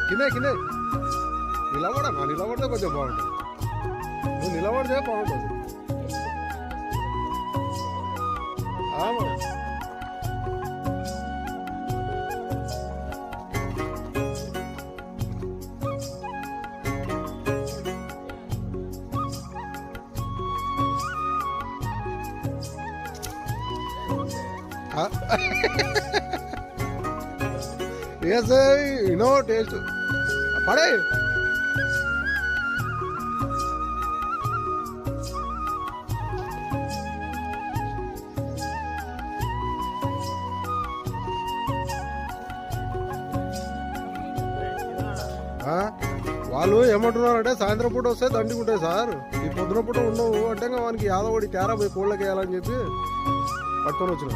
కిందే కిందే నిలబడనా, నిలబడితే కొంచెం బాగుంటుంది. నువ్వు నిలబడితే బాగుంటుంది. Yes, you know, taste. Pade. వాళ్ళు ఏమంటున్నారంటే సాయంత్రం పూట వస్తే దండిగా ఉంటాయి సార్, ఈ పొద్దున పూట ఉండవు అంటే వానికి యాదవడి తేరా పోయి కోళ్ళకి వేయాలని చెప్పి పట్టుకొని వచ్చిన.